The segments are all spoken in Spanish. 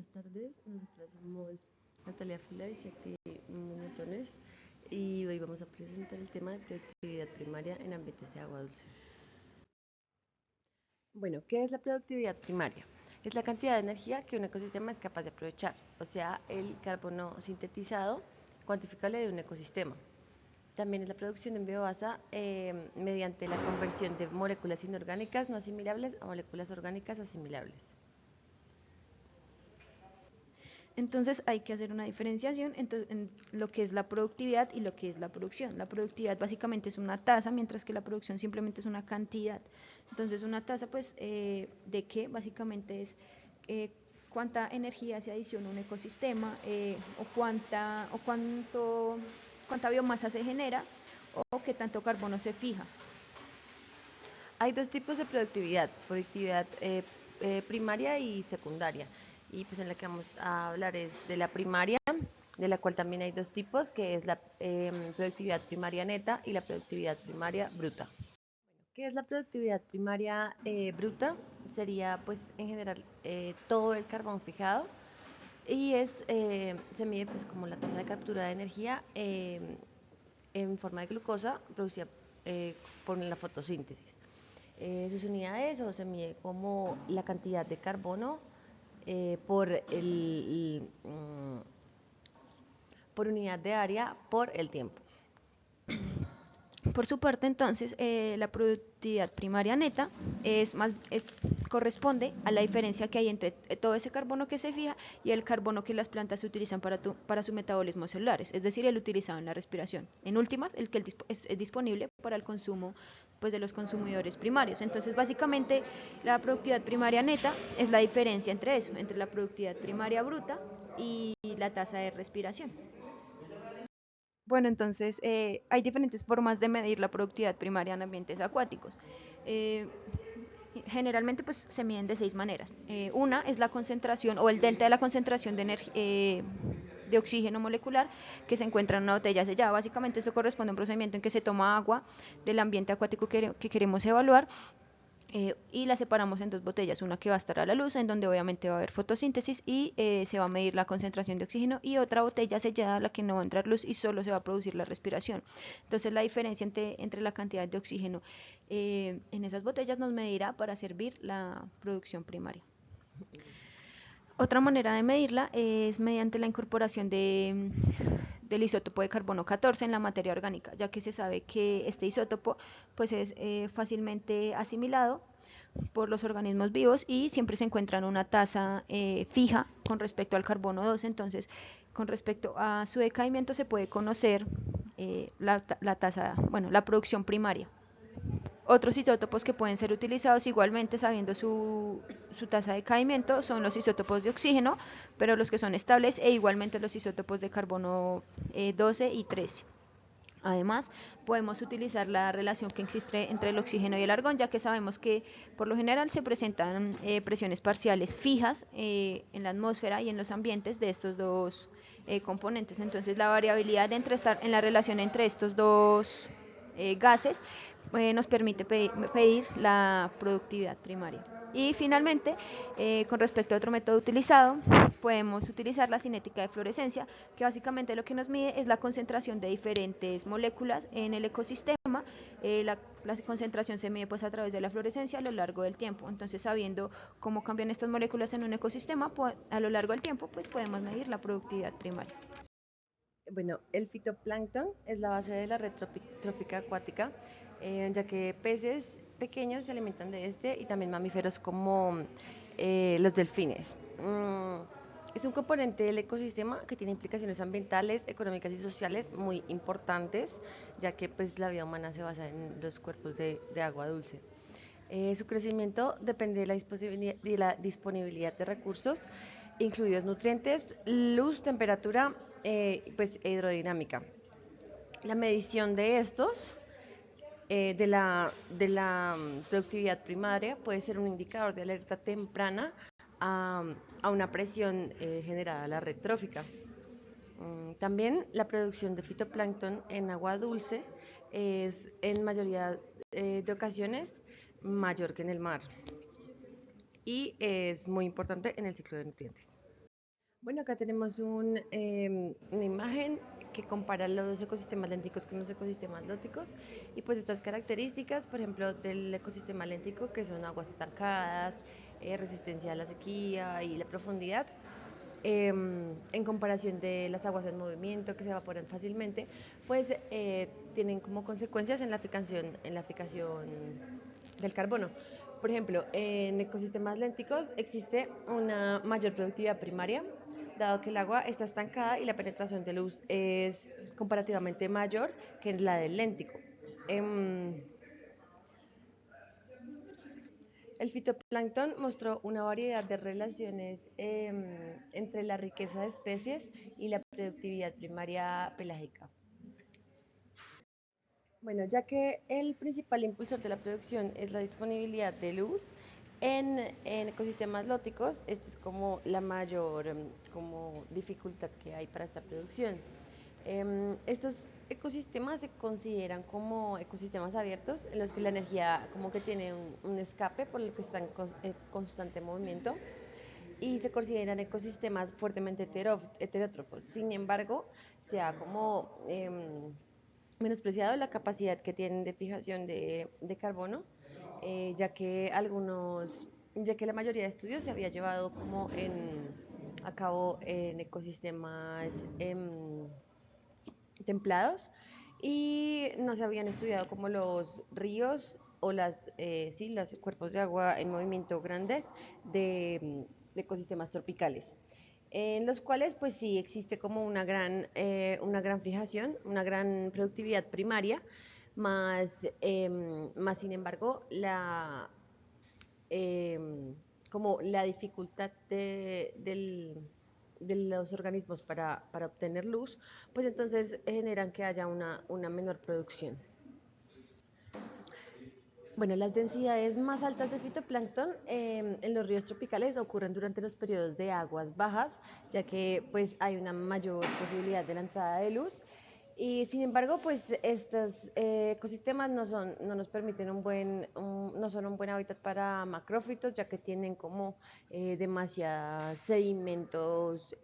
Buenas tardes, nosotras somos Natalia Fila y Shakti Muñetones y hoy vamos a presentar el tema de productividad primaria en ambientes de agua dulce. Bueno, ¿qué es la productividad primaria? Es la cantidad de energía que un ecosistema es capaz de aprovechar, o sea, el carbono sintetizado cuantificable de un ecosistema. También es la producción de biomasa mediante la conversión de moléculas inorgánicas no asimilables a moléculas orgánicas asimilables. Entonces hay que hacer una diferenciación en lo que es la productividad y lo que es la producción. La productividad básicamente es una tasa, mientras que la producción simplemente es una cantidad. Entonces una tasa, pues, ¿de qué? Básicamente es cuánta energía se adiciona a un ecosistema o cuánta biomasa se genera o qué tanto carbono se fija. Hay dos tipos de productividad primaria y secundaria. Y pues en la que vamos a hablar es de la primaria, de la cual también hay dos tipos, que es la productividad primaria neta y la productividad primaria bruta. ¿Qué es la productividad primaria bruta? Sería pues en general todo el carbón fijado y se mide pues como la tasa de captura de energía en forma de glucosa producida por la fotosíntesis. Sus unidades o se mide como la cantidad de carbono por unidad de área por el tiempo. Por su parte, entonces, la productividad primaria neta corresponde a la diferencia que hay entre todo ese carbono que se fija y el carbono que las plantas utilizan para su metabolismo celular, es decir, el utilizado en la respiración. En últimas, el que es disponible para el consumo, pues, de los consumidores primarios. Entonces, básicamente, la productividad primaria neta es la diferencia entre eso, entre la productividad primaria bruta y la tasa de respiración. Bueno, entonces hay diferentes formas de medir la productividad primaria en ambientes acuáticos. Eh, Generalmente pues se miden de 6 maneras. Una es la concentración o el delta de la concentración de oxígeno molecular que se encuentra en una botella sellada. Básicamente esto corresponde a un procedimiento en que se toma agua del ambiente acuático que queremos evaluar y la separamos en dos botellas, una que va a estar a la luz, en donde obviamente va a haber fotosíntesis y se va a medir la concentración de oxígeno, y otra botella sellada a la que no va a entrar luz y solo se va a producir la respiración. Entonces la diferencia entre la cantidad de oxígeno en esas botellas nos medirá para servir la producción primaria. Otra manera de medirla es mediante la incorporación del isótopo de carbono 14 en la materia orgánica, ya que se sabe que este isótopo pues, es fácilmente asimilado por los organismos vivos y siempre se encuentra en una tasa fija con respecto al carbono 12. Entonces, con respecto a su decaimiento se puede conocer la tasa, bueno, la producción primaria. Otros isótopos que pueden ser utilizados igualmente sabiendo su tasa de decaimiento son los isótopos de oxígeno, pero los que son estables, e igualmente los isótopos de carbono 12 y 13. Además, podemos utilizar la relación que existe entre el oxígeno y el argón, ya que sabemos que por lo general se presentan presiones parciales fijas en la atmósfera y en los ambientes de estos dos componentes. Entonces, la variabilidad estar en la relación entre estos dos gases nos permite pedir la productividad primaria. Y finalmente, con respecto a otro método utilizado, podemos utilizar la cinética de fluorescencia, que básicamente lo que nos mide es la concentración de diferentes moléculas en el ecosistema. La concentración se mide pues a través de la fluorescencia a lo largo del tiempo. Entonces, sabiendo cómo cambian estas moléculas en un ecosistema, a lo largo del tiempo, pues podemos medir la productividad primaria. Bueno, el fitoplancton es la base de la red trófica acuática, ya que peces pequeños se alimentan de este y también mamíferos como los delfines. Es un componente del ecosistema que tiene implicaciones ambientales, económicas y sociales muy importantes, ya que pues, la vida humana se basa en los cuerpos de agua dulce. Su crecimiento depende de la disponibilidad de recursos, incluidos nutrientes, luz, temperatura, pues hidrodinámica. La medición de estos, de la productividad primaria, puede ser un indicador de alerta temprana a, a una presión generada a la red trófica. También la producción de fitoplancton en agua dulce es en mayoría de ocasiones mayor que en el mar y es muy importante en el ciclo de nutrientes. Bueno, acá tenemos una imagen que compara los ecosistemas lénticos con los ecosistemas lóticos y pues estas características, por ejemplo, del ecosistema léntico, que son aguas estancadas, resistencia a la sequía y la profundidad, en comparación de las aguas en movimiento que se evaporan fácilmente, pues tienen como consecuencias en la fijación del carbono. Por ejemplo, en ecosistemas lénticos existe una mayor productividad primaria, dado que el agua está estancada y la penetración de luz es comparativamente mayor que en la del léntico. Em, el fitoplancton mostró una variedad de relaciones entre la riqueza de especies y la productividad primaria pelágica. Bueno, ya que el principal impulsor de la producción es la disponibilidad de luz, en ecosistemas lóticos, esta es como la mayor como dificultad que hay para esta producción. Estos ecosistemas se consideran como ecosistemas abiertos en los que la energía como que tiene un escape por lo que están en constante movimiento y se consideran ecosistemas fuertemente heterótrofos. Sin embargo, se ha como menospreciado la capacidad que tienen de fijación de carbono, ya que la mayoría de estudios se había llevado como a cabo en ecosistemas templados y no se habían estudiado como los ríos o sí, los cuerpos de agua en movimiento grandes de ecosistemas tropicales, en los cuales pues sí existe como una gran fijación, una gran productividad primaria, más sin embargo eh, como la dificultad de los organismos para obtener luz, pues entonces generan que haya una menor producción. Bueno, las densidades más altas de fitoplancton en los ríos tropicales ocurren durante los periodos de aguas bajas, ya que pues hay una mayor posibilidad de la entrada de luz. Y sin embargo, pues estos ecosistemas no nos permiten no son un buen hábitat para macrófitos, ya que tienen como demasiados sedimentos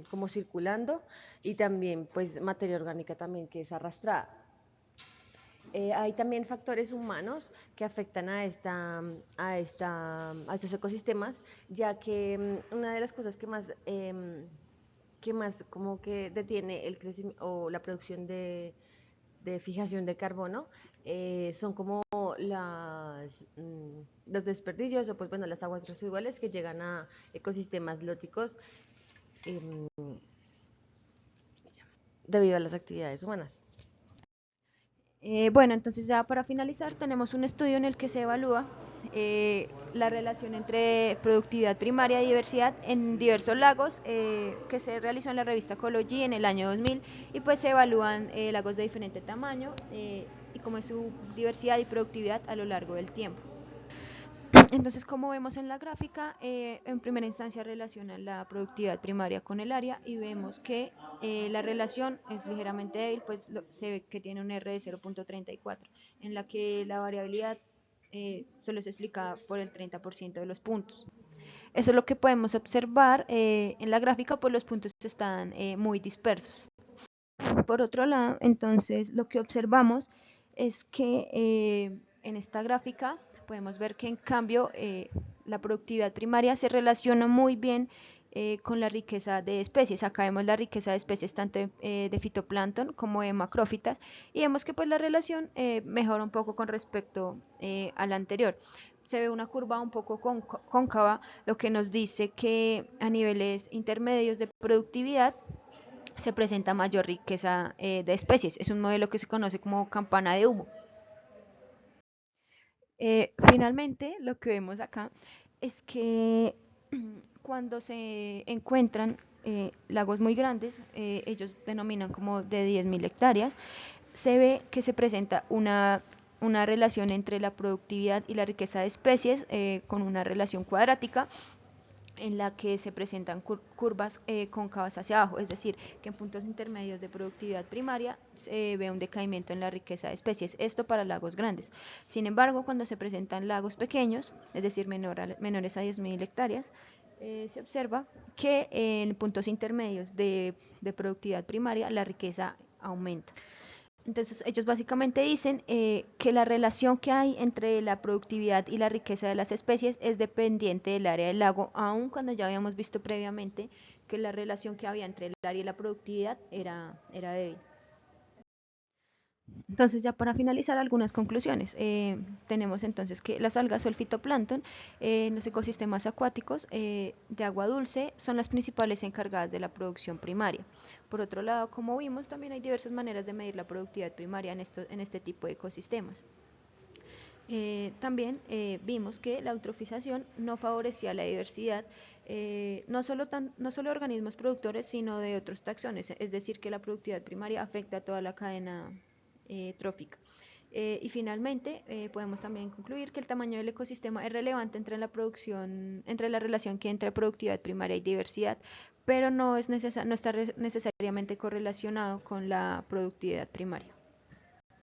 como circulando y también pues materia orgánica también que es arrastrada. Hay también factores humanos que afectan a estos ecosistemas, ya que una de las cosas que más como que detiene el crecimiento o la producción de fijación de carbono son como los desperdicios o pues bueno las aguas residuales que llegan a ecosistemas lóticos eh, debido a las actividades humanas. Bueno, entonces ya para finalizar tenemos un estudio en el que se evalúa la relación entre productividad primaria y diversidad en diversos lagos que se realizó en la revista Ecology en el año 2000 y pues se evalúan lagos de diferente tamaño y cómo es su diversidad y productividad a lo largo del tiempo. Entonces, como vemos en la gráfica, en primera instancia relaciona la productividad primaria con el área y vemos que la relación es ligeramente débil, pues se ve que tiene un R de 0.34, en la que la variabilidad solo se explica por el 30% de los puntos. Eso es lo que podemos observar en la gráfica, pues los puntos están muy dispersos. Por otro lado, entonces, lo que observamos es que en esta gráfica podemos ver que en cambio la productividad primaria se relaciona muy bien con la riqueza de especies. Acá vemos la riqueza de especies tanto de fitoplancton como de macrófitas y vemos que pues la relación mejora un poco con respecto a la anterior. Se ve una curva un poco cóncava, lo que nos dice que a niveles intermedios de productividad se presenta mayor riqueza de especies. Es un modelo que se conoce como campana de humo. Finalmente, lo que vemos acá es que cuando se encuentran lagos muy grandes, ellos denominan como de 10.000 hectáreas, se ve que se presenta una relación entre la productividad y la riqueza de especies con una relación cuadrática en la que se presentan curvas cóncavas hacia abajo, es decir, que en puntos intermedios de productividad primaria se ve un decaimiento en la riqueza de especies, esto para lagos grandes. Sin embargo, cuando se presentan lagos pequeños, es decir, menores a 10.000 hectáreas, se observa que en puntos intermedios de productividad primaria la riqueza aumenta. Entonces, ellos básicamente dicen que la relación que hay entre la productividad y la riqueza de las especies es dependiente del área del lago, aun cuando ya habíamos visto previamente que la relación que había entre el área y la productividad era débil. Entonces, ya para finalizar, algunas conclusiones. Tenemos entonces que las algas o el fitoplancton en los ecosistemas acuáticos de agua dulce son las principales encargadas de la producción primaria. Por otro lado, como vimos, también hay diversas maneras de medir la productividad primaria en este tipo de ecosistemas. También vimos que la eutrofización no favorecía la diversidad, no solo de organismos productores, sino de otros taxones, es decir, que la productividad primaria afecta a toda la cadena trófica. Y finalmente, podemos también concluir que el tamaño del ecosistema es relevante entre la relación que hay entre productividad primaria y diversidad, pero no está necesariamente correlacionado con la productividad primaria.